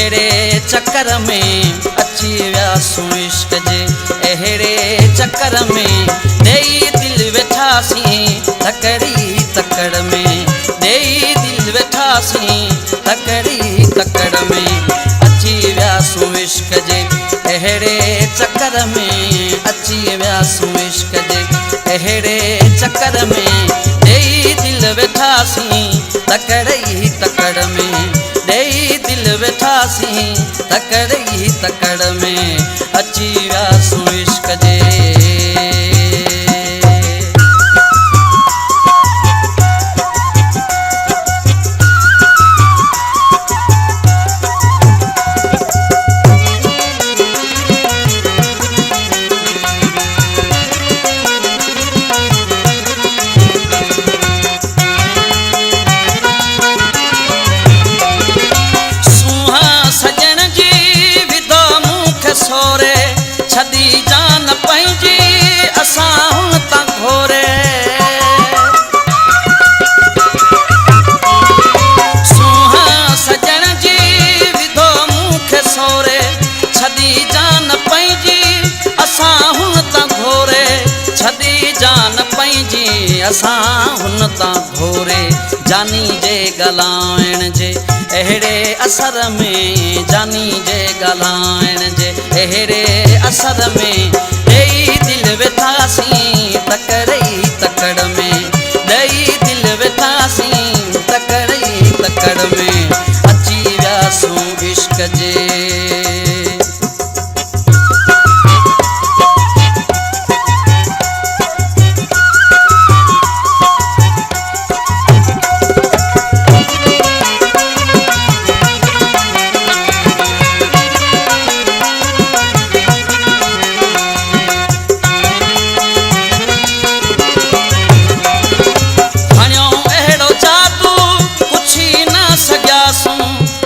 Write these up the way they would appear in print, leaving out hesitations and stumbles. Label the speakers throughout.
Speaker 1: अहिड़े चकर में अची वियासूं इश्क जे अहिड़े चकर में ॾेई दिलि वेठासीं तकड़ी तकड़ में ॾेई दिलि वेठासीं तकड़ी तकड़ में अची वियासूं इश्क जे अहिड़े चकर में अची वियासूं इश्क जे अहिड़े चकर में ॾेई दिलि वेठासीं तकड़ी तकड़ में ॾेई दिलि वेठासीं तकड़ी तकड़ में अची वियासूं इश्क जे सोरे छदी जान पंहिंजी असां हुन तां घोरे सुहा सजण जी विधो मूंखे सोरे छदी जान पंहिंजी असां हुन तां घोरे छदी जान पंहिंजी असां हुन तां घोरे जानी जे ॻाल्हाइण जे अहिड़े असर में जानी जे ॻाल्हाइण जे अहिड़े असर में ॾेई दिलि वेठासीं तकड़ी तकड़ में ॾेई दिलि वेठासीं तकड़ी तकड़ में अची वियासूं इश्क जे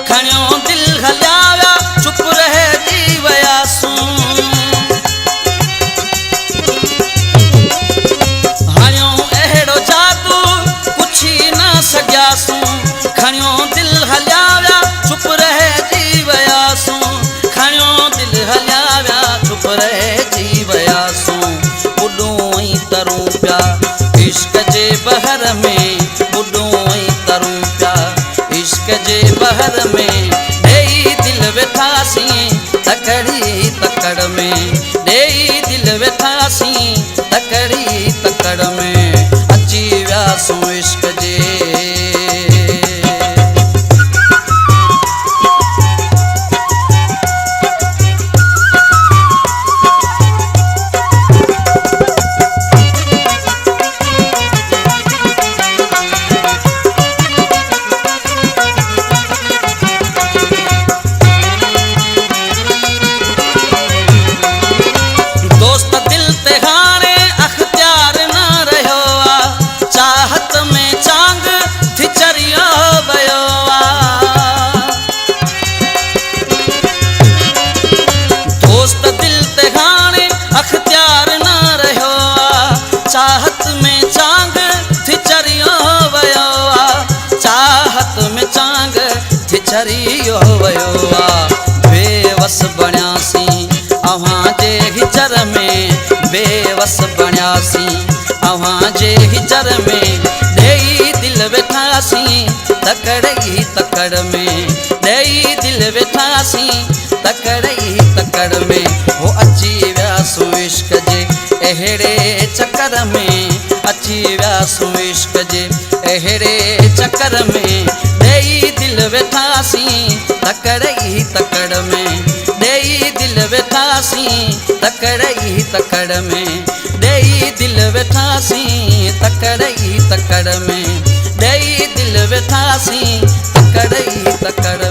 Speaker 1: खणियो दिल हलिया चुप रहिजी वियासूं हाणियो अहिड़ो जादू पुछी न सघियासूं खणियो दिल हलिया चुप रहिजी वियासूं खणियो दिल हलिया चुप रहिजी वियासूं बुॾूं ऐं तरूं पिया इश्क जे बहर में बुॾूं ऐं तरूं पिया इश्क जे बहर में ॾेई दिलि वेठासीं तकड़ी तकड़ में ॾेई दिलि वेठासीं तकड़ी तकड़ में अची वियासूं इश्क जे चाहत में चांग थिचरियो वयो चाहत में चांग थिचरियो वयो बेवस बणियासीं अव्हां जे हिजर में बेवस बणियासीं अव्हां जे हिजर में ॾेई दिलि वेठासीं तकड़ी तकड़ में ॾेई दिलि वेठासीं तकड़ी तकड़ में हो अची वियासूं इश्क जे अहिड़े चकर में अची वियासूं इश्क जे अहिड़े चकर में ॾेई दिलि वेठासीं तकड़ी तकड़ में ॾेई दिलि वेठासीं तकड़ी तकड़ में ॾेई दिलि वेठासीं तकड़ी तकड़ में ॾेई दिलि वेठासीं तकड़ी तकड़